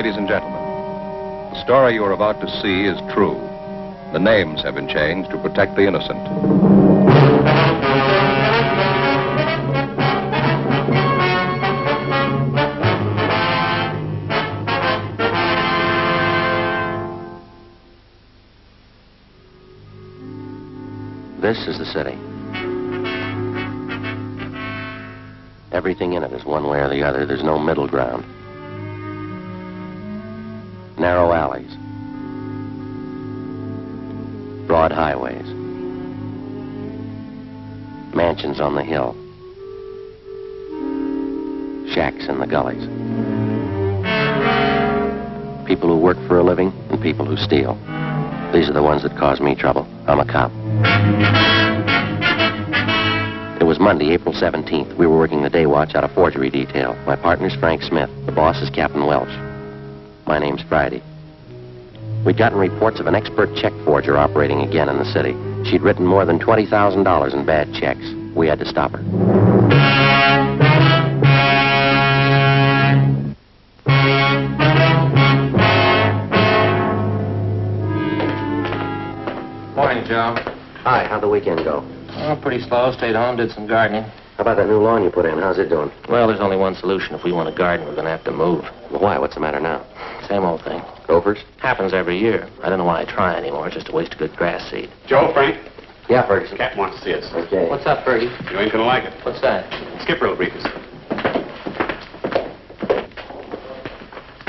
ladies and gentlemen. The story you are about to see is true. The names have been changed to protect the innocent. This is the city. Everything in it is one way or the other. There's no middle ground. Narrow alleys. Broad highways. Mansions on the hill. Shacks in the gullies. People who work for a living and people who steal. These are the ones that cause me trouble. I'm a cop. It was Monday, April 17th. We were working the day watch out of forgery detail. My partner's Frank Smith. The boss is Captain Welch. My name's Friday. We'd gotten reports of an expert check forger operating again in the city. She'd written more than $20,000 in bad checks. We had to stop her. Morning, Joe. Hi, how'd the weekend go? Oh, pretty slow. Stayed home, did some gardening. How about that new lawn you put in? How's it doing? Well, there's only one solution. If we want to garden, we're going to have to move. Well, why? What's the matter now? Same old thing. Gophers? Happens every year. I don't know why I try anymore. It's just a waste of good grass seed. Joe, Frank, Yeah, Ferguson. Captain wants to see us. Okay. What's up, Fergie? You ain't gonna like it. What's that? Skipper will brief us.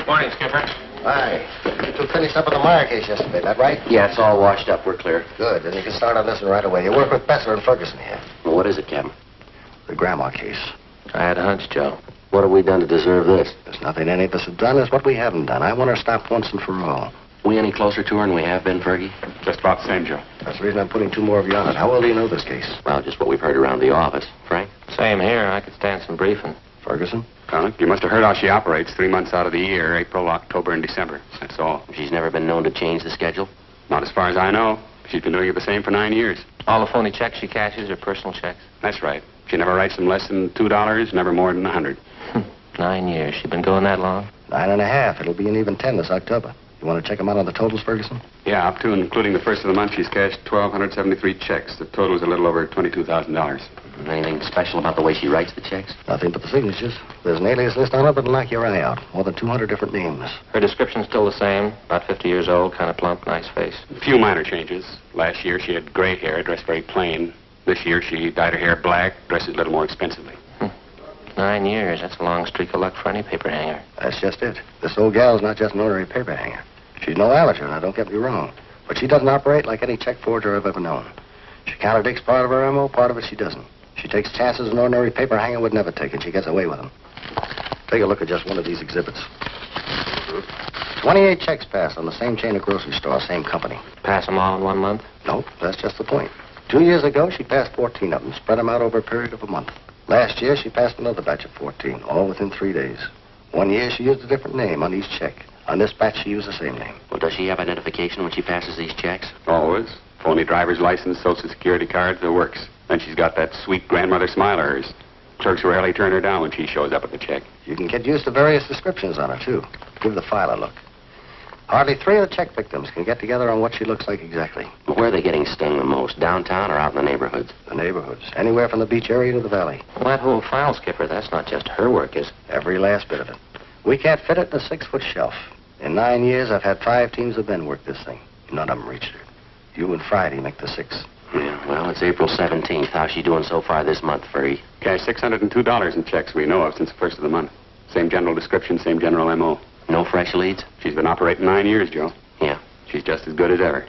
Morning, Skipper. Hi. You two finished up on the Meyer case yesterday, that right? Yeah, it's all washed up. We're clear. Good. Then you can start on this one right away. You work with Besser and Ferguson here. Well, what is it, Captain? The grandma case. I had a hunch, Joe. What have we done to deserve this? There's nothing any of us have done. It's what we haven't done. I want her stopped once and for all. We any closer to her than we have been, Fergie? Just about the same, Joe. That's the reason I'm putting two more of you on it. How well do you know this case? Well, just what we've heard around the office. Frank? Same here. I could stand some briefing. Ferguson? Connick, you must have heard how she operates 3 months out of the year, April, October, and December. That's all. She's never been known to change the schedule? Not as far as I know. She's been doing it the same for 9 years. All the phony checks she cashes are personal checks. That's right. She never writes them less than $2, never more than 100. 9 years. She been going that long? 9.5. It'll be an even 10 this October. You want to check them out on the totals, Ferguson? Yeah, up to and including the first of the month, she's cashed 1,273 checks. The total's a little over $22,000. Anything special about the way she writes the checks? Nothing but the signatures. There's an alias list on it that'll knock your eye out. More than 200 different names. Her description's still the same. About 50 years old, kind of plump, nice face. A few minor changes. Last year, she had gray hair, dressed very plain. This year, she dyed her hair black, dresses a little more expensively. 9 years. That's a long streak of luck for any paper hanger. That's just it. This old gal's not just an ordinary paper hanger. She's no amateur, now don't get me wrong. But she doesn't operate like any check forger I've ever known. She contradicts part of her MO, part of it she doesn't. She takes chances an ordinary paper hanger would never take, and she gets away with them. Take a look at just one of these exhibits. 28 checks passed on the same chain of grocery stores, same company. Pass them all in 1 month? Nope, that's just the point. 2 years ago, she passed 14 of them, spread them out over a period of a month. Last year, she passed another batch of 14, all within 3 days. 1 year, she used a different name on each check. On this batch, she used the same name. Well, does she have identification when she passes these checks? Always. Phony driver's license, social security card, the works. Then she's got that sweet grandmother smile of hers. Clerks rarely turn her down when she shows up at the check. You can get used to various descriptions on her, too. Give the file a look. Hardly 3 of the check victims can get together on what she looks like exactly. Well, where are they getting stung the most? Downtown or out in the neighborhoods? The neighborhoods. Anywhere from the beach area to the valley. Well, that whole file, Skipper, that's not just her work, is it? Every last bit of it. We can't fit it in a 6-foot shelf. In 9 years, I've had 5 teams of men work this thing. None of them reached her. You and Friday make the 6. Yeah, well, it's April 17th. How's she doing so far this month, Fergie? Cashed $602 in checks we know of since the first of the month. Same general description, same general M.O. No fresh leads? She's been operating 9 years, Joe. Yeah. She's just as good as ever.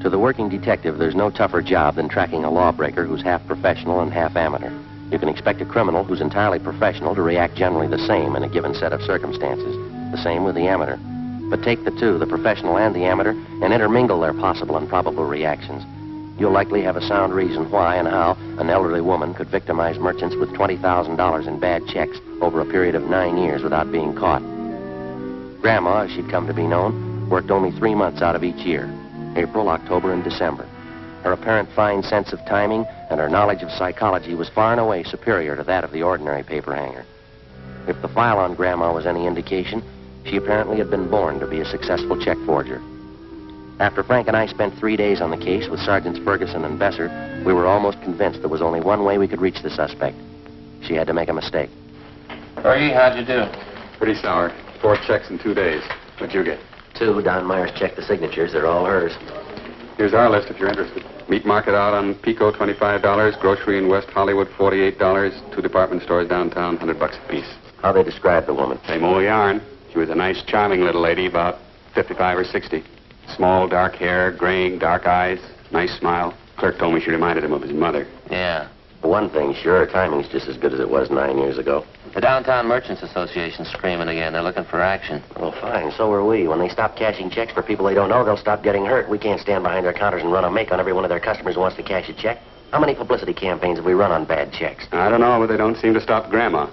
To the working detective, there's no tougher job than tracking a lawbreaker who's half professional and half amateur. You can expect a criminal who's entirely professional to react generally the same in a given set of circumstances. The same with the amateur. But take the two, the professional and the amateur, and intermingle their possible and probable reactions. You'll likely have a sound reason why and how an elderly woman could victimize merchants with $20,000 in bad checks over a period of 9 years without being caught. Grandma, as she'd come to be known, worked only 3 months out of each year. April, October, and December. Her apparent fine sense of timing and her knowledge of psychology was far and away superior to that of the ordinary paper hanger. If the file on Grandma was any indication, she apparently had been born to be a successful check forger. After Frank and I spent 3 days on the case with Sergeants Ferguson and Besser, we were almost convinced there was only one way we could reach the suspect. She had to make a mistake. Fergie, how'd you do? Pretty sour. 4 checks in 2 days. What'd you get? 2. Don Myers checked the signatures. They're all hers. Here's our list if you're interested. Meat market out on Pico, $25. Grocery in West Hollywood, $48. 2 department stores downtown, $100 apiece. How they describe the woman? Same old yarn. She was a nice, charming little lady, about 55 or 60. Small, dark hair, graying, dark eyes, nice smile. Clerk told me she reminded him of his mother. Yeah. One thing, sure, her timing's just as good as it was 9 years ago. The Downtown Merchants Association's screaming again. They're looking for action. Well, fine, so are we. When they stop cashing checks for people they don't know, they'll stop getting hurt. We can't stand behind their counters and run a make on every one of their customers who wants to cash a check. How many publicity campaigns have we run on bad checks? I don't know, but they don't seem to stop Grandma.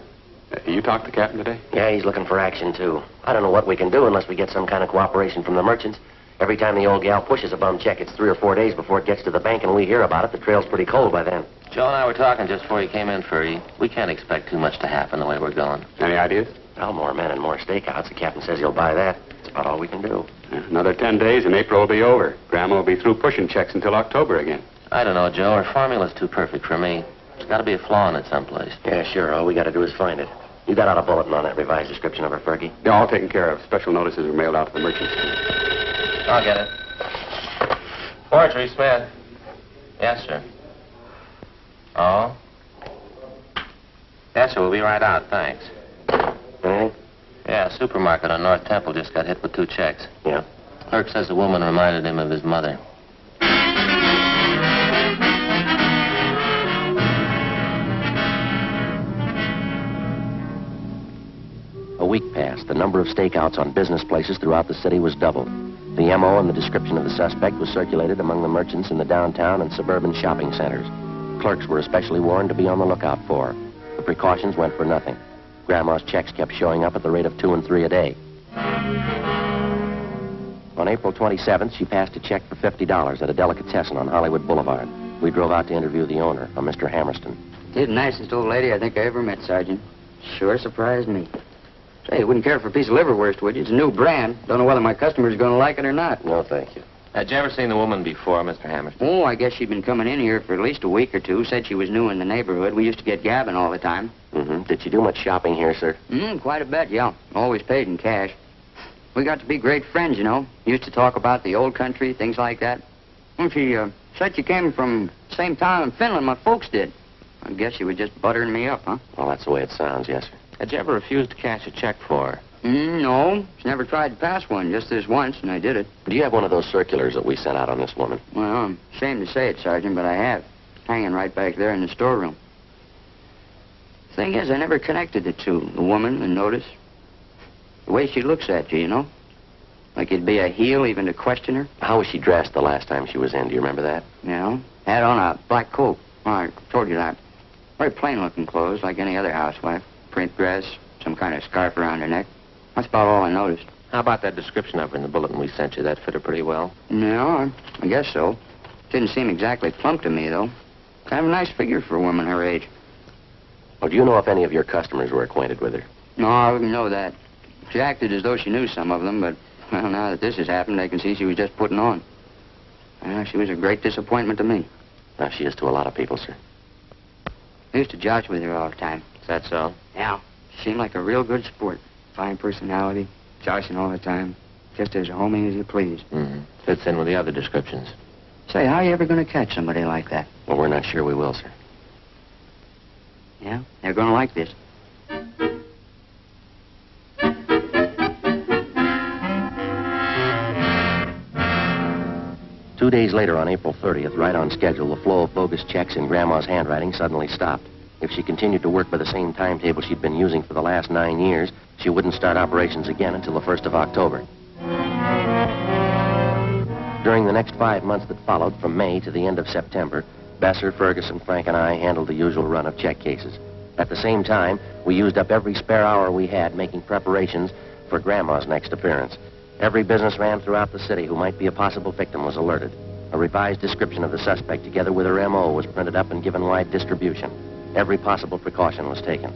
You talked to the captain today? Yeah, he's looking for action, too. I don't know what we can do unless we get some kind of cooperation from the merchants. Every time the old gal pushes a bum check, it's 3 or 4 days before it gets to the bank, and we hear about it. The trail's pretty cold by then. Joe and I were talking just before you came in, Fergie. We can't expect too much to happen the way we're going. Any ideas? Well, more men and more stakeouts. The captain says he'll buy that. That's about all we can do. Another 10 days and April will be over. Grandma will be through pushing checks until October again. I don't know, Joe. Her formula's too perfect for me. There's got to be a flaw in it someplace. Yeah, sure. All we got to do is find it. You got out a bulletin on that revised description of her, Fergie? They're all taken care of. Special notices were mailed out to the merchants. I'll get it. Forgery, Smith. Yes, sir. Oh? Yes, sir. We'll be right out. Thanks. Anything? Yeah, a supermarket on North Temple just got hit with 2 checks. Yeah. Clerk says the woman reminded him of his mother. A week passed. The number of stakeouts on business places throughout the city was doubled. The M.O. and the description of the suspect was circulated among the merchants in the downtown and suburban shopping centers. Clerks were especially warned to be on the lookout for. The precautions went for nothing. Grandma's checks kept showing up at the rate of 2 and 3 a day. On April 27th, she passed a check for $50 at a delicatessen on Hollywood Boulevard. We drove out to interview the owner, a Mr. Hammerston. She's the nicest old lady I think I ever met, Sergeant. Sure surprised me. Say, you wouldn't care for a piece of liverwurst, would you? It's a new brand. Don't know whether my customers are going to like it or not. No, thank you. Had you ever seen the woman before, Mr. Hammerston? Oh, I guess she'd been coming in here for at least a week or 2. Said she was new in the neighborhood. We used to get gabbing all the time. Mm-hmm. Did she do much shopping here, sir? Quite a bit, yeah. Always paid in cash. We got to be great friends, you know. Used to talk about the old country, things like that. Well, she said she came from the same town in Finland my folks did. I guess she was just buttering me up, huh? Well, that's the way it sounds, yes, sir. Had you ever refused to cash a check for her? No. She never tried to pass one, just this once, and I did it. Do you have one of those circulars that we sent out on this woman? Well, I'm ashamed to say it, Sergeant, but I have. Hanging right back there in the storeroom. Thing is, I never connected the two, the woman and notice. The way she looks at you, you know? Like it'd be a heel even to question her. How was she dressed the last time she was in? Do you remember that? You know? Had on a black coat. Oh, I told you that. Very plain-looking clothes, like any other housewife. Print dress, some kind of scarf around her neck. That's about all I noticed. How about that description of her in the bulletin we sent you? That fit her pretty well? No, I guess so. Didn't seem exactly plump to me, though. Kind of a nice figure for a woman her age. Well, do you know if any of your customers were acquainted with her? No, I wouldn't know that. She acted as though she knew some of them, but, well, now that this has happened, I can see she was just putting on. She was a great disappointment to me. Now, she is to a lot of people, sir. I used to josh with her all the time. Is that so? Yeah. She seemed like a real good sport. Fine personality, joshing all the time. Just as homey as you please. Mm-hmm. Fits in with the other descriptions. Say, how are you ever going to catch somebody like that? Well, we're not sure we will, sir. Yeah? They're going to like this. Two days later, on April 30th, right on schedule, the flow of bogus checks in Grandma's handwriting suddenly stopped. If she continued to work by the same timetable she'd been using for the last 9 years, she wouldn't start operations again until the 1st of October. During the next 5 months that followed, from May to the end of September, Besser, Ferguson, Frank, and I handled the usual run of check cases. At the same time, we used up every spare hour we had making preparations for Grandma's next appearance. Every businessman throughout the city who might be a possible victim was alerted. A revised description of the suspect together with her M.O. was printed up and given wide distribution. Every possible precaution was taken.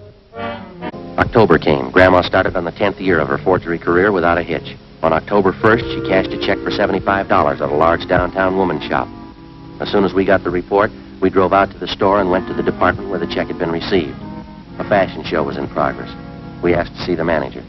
October came. Grandma started on the 10th year of her forgery career without a hitch. On October 1st, she cashed a check for $75 at a large downtown woman's shop. As soon as we got the report, we drove out to the store and went to the department where the check had been received. A fashion show was in progress. We asked to see the manager.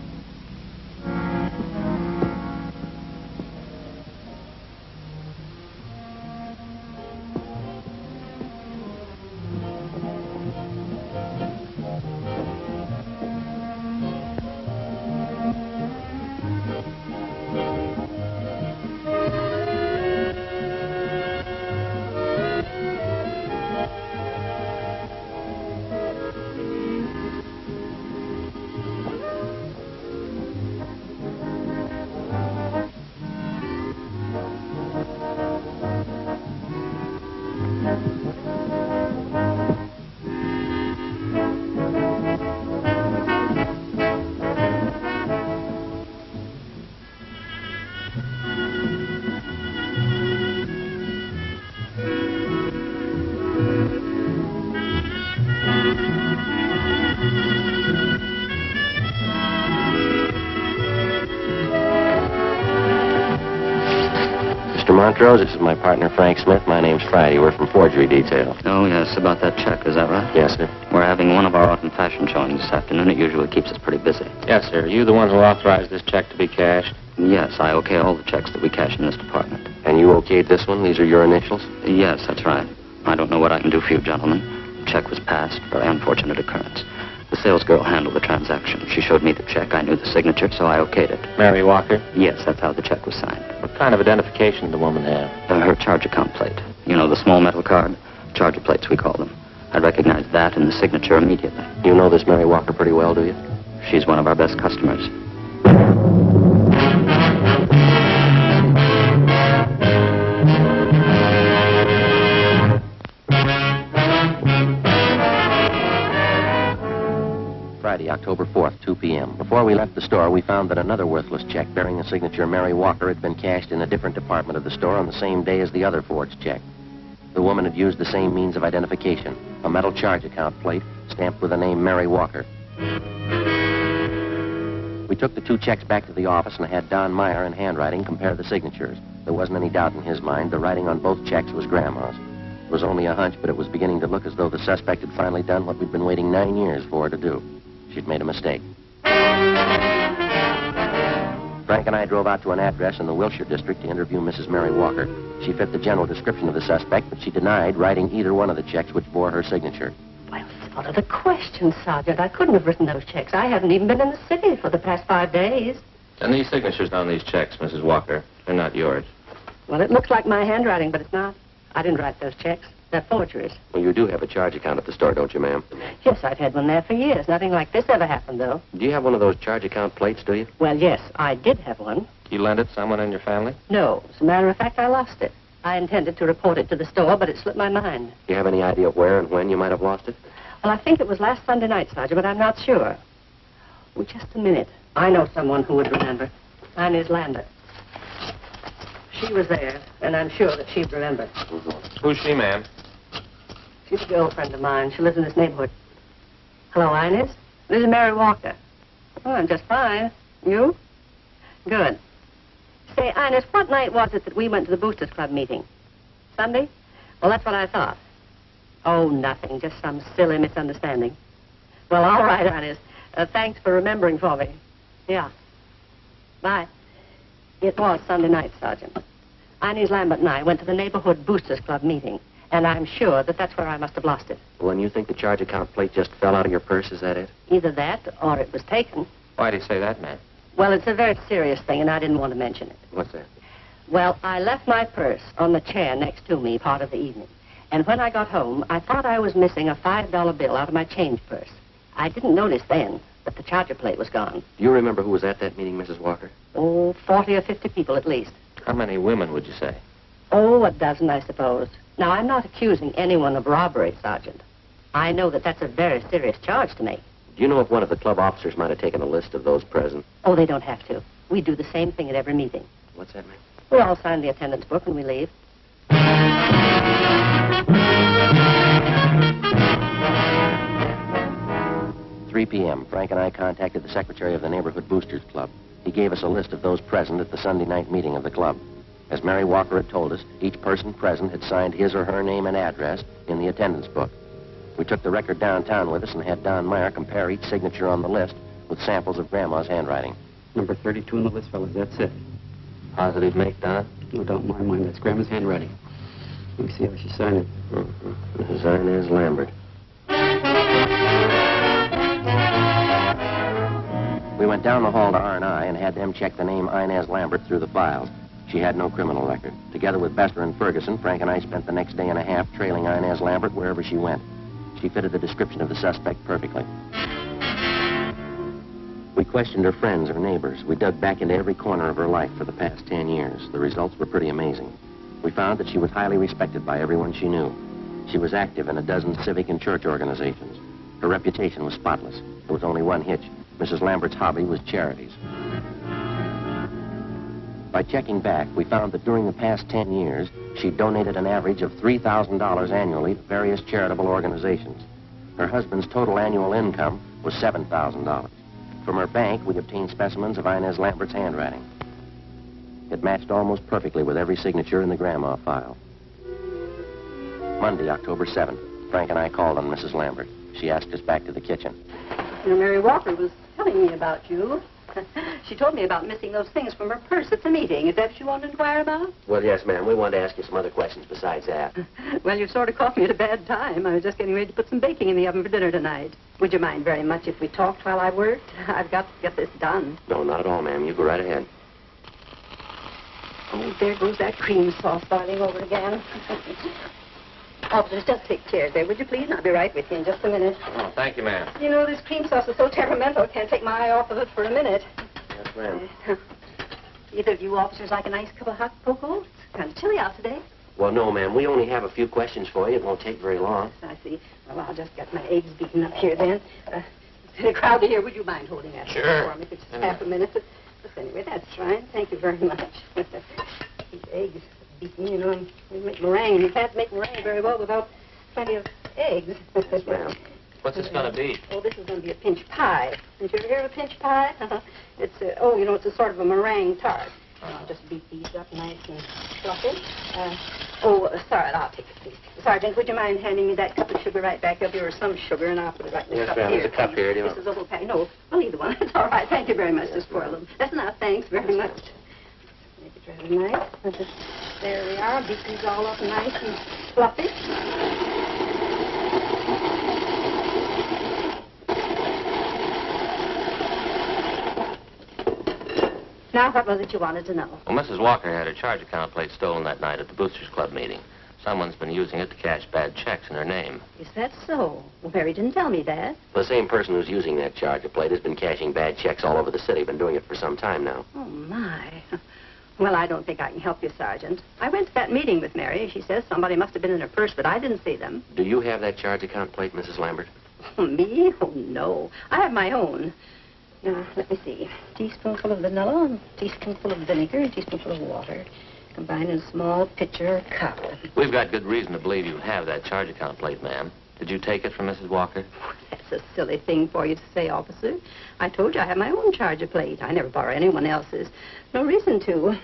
Montrose, this is my partner, Frank Smith. My name's Friday. We're from Forgery Detail. Oh, yes, about that check, is that right? Yes, sir. We're having one of our autumn fashion showings this afternoon. It usually keeps us pretty busy. Yes, sir. Are you the one who authorized this check to be cashed? Yes, I okay all the checks that we cash in this department. And you okayed this one? These are your initials? Yes, that's right. I don't know what I can do for you, gentlemen. The check was passed. Very unfortunate occurrence. The sales girl handled the transaction. She showed me the check. I knew the signature, so I okayed it. Mary Walker? Yes, that's how the check was signed. What kind of identification did the woman have? Her charge account plate. You know, the small metal card? Charger plates, we call them. I recognized that and the signature immediately. You know this Mary Walker pretty well, do you? She's one of our best customers. Friday, October 4th, 2 p.m. Before we left the store, we found that another worthless check bearing the signature Mary Walker had been cashed in a different department of the store on the same day as the other forged check. The woman had used the same means of identification, a metal charge account plate stamped with the name Mary Walker. We took the two checks back to the office and had Don Meyer in handwriting compare the signatures. There wasn't any doubt in his mind. The writing on both checks was Grandma's. It was only a hunch, but it was beginning to look as though the suspect had finally done what we'd been waiting 9 years for her to do. She'd made a mistake. Frank and I drove out to an address in the Wilshire district to interview Mrs. Mary Walker. She fit the general description of the suspect, but she denied writing either one of the checks which bore her signature. Well, what are the questions, Sergeant? I couldn't have written those checks. I haven't even been in the city for the past 5 days. And these signatures on these checks, Mrs. Walker, they're not yours. Well, it looks like my handwriting, but it's not. I didn't write those checks. They're forgeries. Well, you do have a charge account at the store, don't you, ma'am? Yes, I've had one there for years. Nothing like this ever happened, though. Do you have one of those charge account plates, do you? Well, yes, I did have one. You lent it to someone in your family? No. As a matter of fact, I lost it. I intended to report it to the store, but it slipped my mind. Do you have any idea where and when you might have lost it? Well, I think it was last Sunday night, Sergeant, but I'm not sure. Oh, just a minute. I know someone who would remember. Inez Lambert. She was there, and I'm sure that she'd remember. Who's she, ma'am? She's a girlfriend of mine. She lives in this neighborhood. Hello, Inez. This is Mary Walker. Oh, I'm just fine. You? Good. Say, Inez, what night was it that we went to the Boosters Club meeting? Sunday? Well, that's what I thought. Oh, nothing. Just some silly misunderstanding. Well, all right, Inez. Thanks for remembering for me. Yeah. Bye. It was Sunday night, Sergeant. Inez Lambert and I went to the neighborhood Boosters Club meeting, and I'm sure that that's where I must have lost it. Well, and you think the charge account plate just fell out of your purse, is that it? Either that, or it was taken. Why do you say that, ma'am? Well, it's a very serious thing, and I didn't want to mention it. What's that? Well, I left my purse on the chair next to me part of the evening. And when I got home, I thought I was missing a $5 bill out of my change purse. I didn't notice then that the charger plate was gone. Do you remember who was at that meeting, Mrs. Walker? Oh, 40 or 50 people at least. How many women would you say? Oh, a dozen, I suppose. Now, I'm not accusing anyone of robbery, Sergeant. I know that that's a very serious charge to make. Do you know if one of the club officers might have taken a list of those present? Oh, they don't have to. We do the same thing at every meeting. What's that, ma'am? We all sign the attendance book when we leave. "3 p.m., Frank and I contacted the secretary of the Neighborhood Boosters Club. He gave us a list of those present at the Sunday night meeting of the club. As Mary Walker had told us, each person present had signed his or her name and address in the attendance book. We took the record downtown with us and had Don Meyer compare each signature on the list with samples of Grandma's handwriting. Number 32 on the list, fellas. That's it. Positive make, Don? No, don't mind mine. That's Grandma's handwriting. Let me see how she signed it. Mrs. Inez Lambert. We went down the hall to R&I and had them check the name Inez Lambert through the files. She had no criminal record. Together with Bester and Ferguson, Frank and I spent the next day and a half trailing Inez Lambert wherever she went. She fitted the description of the suspect perfectly. We questioned her friends, her neighbors. We dug back into every corner of her life for the past 10 years. The results were pretty amazing. We found that she was highly respected by everyone she knew. She was active in a dozen civic and church organizations. Her reputation was spotless. There was only one hitch. Mrs. Lambert's hobby was charities. By checking back, we found that during the past 10 years, she donated an average of $3,000 annually to various charitable organizations. Her husband's total annual income was $7,000. From her bank, we obtained specimens of Inez Lambert's handwriting. It matched almost perfectly with every signature in the Grandma file. Monday, October 7th, Frank and I called on Mrs. Lambert. She asked us back to the kitchen. You know, Mary Walker was telling me about you. She told me about missing those things from her purse at the meeting. Is that what you wanted to inquire about? Well, yes, ma'am. We wanted to ask you some other questions besides that. Well, you sort of caught me at a bad time. I was just getting ready to put some baking in the oven for dinner tonight. Would you mind very much if we talked while I worked? I've got to get this done. No, not at all, ma'am. You go right ahead. Oh, there goes that cream sauce boiling over again. Officers, just take chairs there, would you please? And I'll be right with you in just a minute. Oh, thank you, ma'am. You know, this cream sauce is so temperamental, I can't take my eye off of it for a minute. Yes, ma'am. Either of you officers like a nice cup of hot cocoa? It's kind of chilly out today. Well, no, ma'am. We only have a few questions for you. It won't take very long. I see. Well, I'll just get my eggs beaten up here then. It's crowded here. Would you mind holding that for me for just half a minute? But anyway, that's fine. Thank you very much. These eggs beaten, you know, we make meringue. You can't make meringue very well without plenty of eggs. Yes, ma'am. What's this going to be? Oh, this is going to be a pinch pie. Did you ever hear of a pinch pie? It's, you know, it's a sort of a meringue tart. I'll just beat these up nice and fluffy. Sorry, I'll take it, please. Sergeant, would you mind handing me that cup of sugar right back up here, or some sugar, and I'll put it right in the cup here. Yes, ma'am. There's a cup here. Do you This is a whole pack. No, well, either one. It's all right. Thank you very much. Just pour a little. That's enough. Thanks very much. Make it rather nice. There we are. Beat these all up nice and fluffy. Now, what was it you wanted to know? Well, Mrs. Walker had her charge account plate stolen that night at the Boosters Club meeting. Someone's been using it to cash bad checks in her name. Is that so? Well, Mary didn't tell me that. The same person who's using that charger plate has been cashing bad checks all over the city. Been doing it for some time now. Oh, my. Well, I don't think I can help you, Sergeant. I went to that meeting with Mary. She says somebody must have been in her purse, but I didn't see them. Do you have that charge account plate, Mrs. Lambert? Me? Oh, no. I have my own. Now, let me see. Teaspoonful of vanilla, teaspoonful of vinegar, teaspoonful of water. Combined in a small pitcher or cup. We've got good reason to believe you have that charge account plate, ma'am. Did you take it from Mrs. Walker? That's a silly thing for you to say, officer. I told you I have my own charger plate. I never borrow anyone else's. No reason to.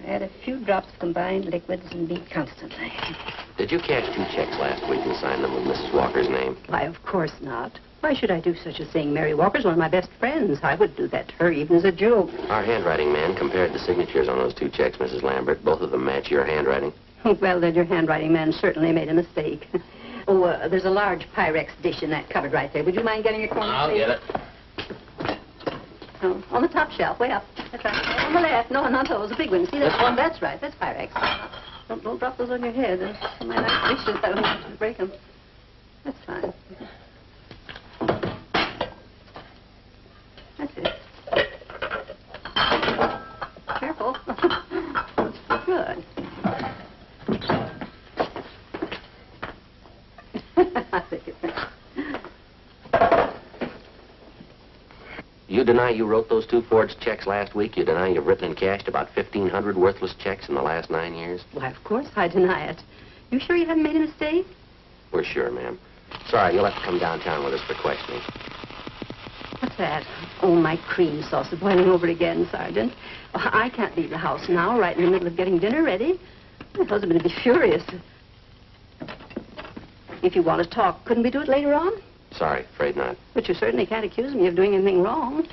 Add a few drops of combined liquids and beat constantly. Did you cash 2 checks last week and sign them with Mrs. Walker's name? Why, of course not. Why should I do such a thing? Mary Walker's one of my best friends. I would do that to her, even as a joke. Our handwriting man compared the signatures on those 2 checks, Mrs. Lambert. Both of them match your handwriting. Well, then your handwriting man certainly made a mistake. There's a large Pyrex dish in that cupboard right there. Would you mind getting your corner, I'll please? get it. Oh, on the top shelf, way up. That's right. On the left. No, not those. The big ones. See that one? That's right. That's Pyrex. Don't drop those on your head. There's so many nice dishes. I don't want you to break them. That's fine. That's it. Careful. Good. You You deny you wrote those 2 forged checks last week? You deny you've written and cashed about 1,500 worthless checks in the last 9 years? Why, of course I deny it. You sure you haven't made a mistake? We're sure, ma'am. Sorry, you'll have to come downtown with us for questioning. What's that? Oh, my cream sauce is boiling over again, Sergeant. Oh, I can't leave the house now, right in the middle of getting dinner ready. My husband would be furious. If you want to talk, couldn't we do it later on? Sorry, afraid not. But you certainly can't accuse me of doing anything wrong.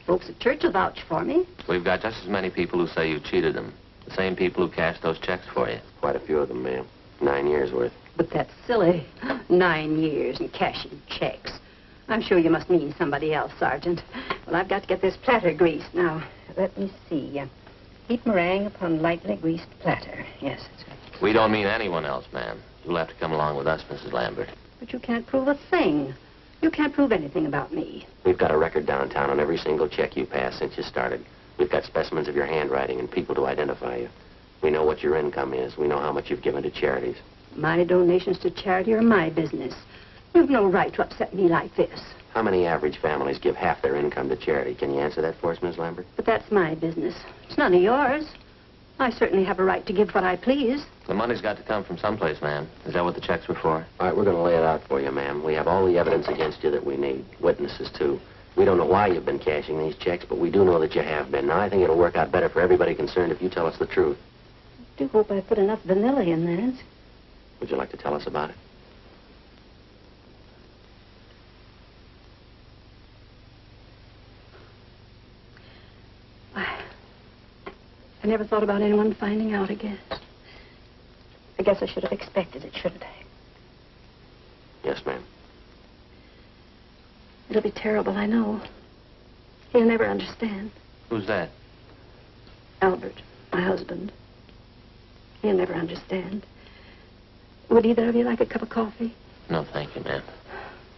Folks at church will vouch for me. We've got just as many people who say you cheated them. The same people who cashed those checks for you. Quite a few of them, ma'am. 9 years worth. But that's silly. 9 years and cashing checks. I'm sure you must mean somebody else, Sergeant. Well, I've got to get this platter greased. Now, let me see. Heat meringue upon lightly greased platter. Yes, that's right. We don't mean anyone else, ma'am. You'll have to come along with us, Mrs. Lambert. But you can't prove a thing. You can't prove anything about me. We've got a record downtown on every single check you passed since you started. We've got specimens of your handwriting and people to identify you. We know what your income is. We know how much you've given to charities. My donations to charity are my business. You've no right to upset me like this. How many average families give half their income to charity? Can you answer that for us, Miss Lambert? But that's my business. It's none of yours. I certainly have a right to give what I please. The money's got to come from someplace, ma'am. Is that what the checks were for? All right, we're going to lay it out for you, ma'am. We have all the evidence against you that we need. Witnesses, too. We don't know why you've been cashing these checks, but we do know that you have been. Now, I think it'll work out better for everybody concerned if you tell us the truth. I do hope I put enough vanilla in that. Would you like to tell us about it? I never thought about anyone finding out, I guess. I guess I should have expected it, shouldn't I? Yes, ma'am. It'll be terrible, I know. He'll never understand. Who's that? Albert, my husband. He'll never understand. Would either of you like a cup of coffee? No, thank you, ma'am.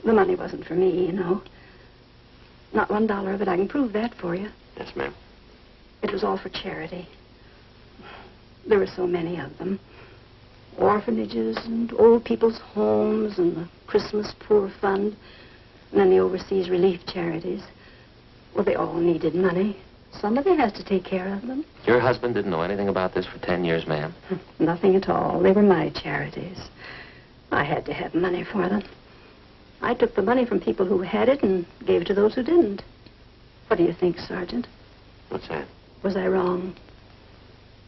The money wasn't for me, you know. Not $1 of it. I can prove that for you. Yes, ma'am. It was all for charity. There were so many of them. Orphanages and old people's homes and the Christmas Poor Fund. And then the overseas relief charities. Well, they all needed money. Somebody has to take care of them. Your husband didn't know anything about this for 10 years, ma'am? Nothing at all. They were my charities. I had to have money for them. I took the money from people who had it and gave it to those who didn't. What do you think, Sergeant? What's that? Was I wrong?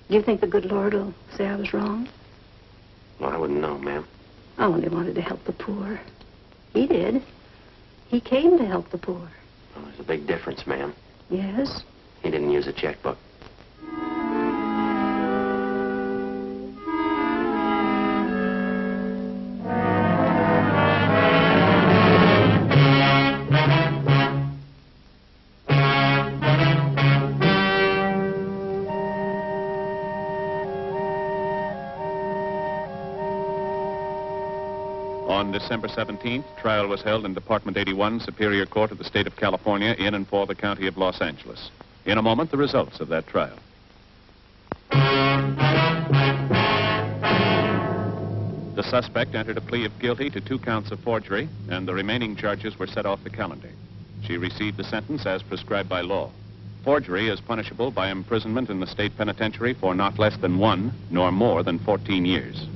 Do you think the good Lord will say I was wrong? Well, I wouldn't know, ma'am. I only wanted to help the poor. He did. He came to help the poor. Well, there's a big difference, ma'am. Yes? He didn't use a checkbook. On December 17th, trial was held in Department 81, Superior Court of the State of California, in and for the County of Los Angeles. In a moment, the results of that trial. The suspect entered a plea of guilty to 2 counts of forgery, and the remaining charges were set off the calendar. She received the sentence as prescribed by law. Forgery is punishable by imprisonment in the state penitentiary for not less than 1 nor more than 14 years.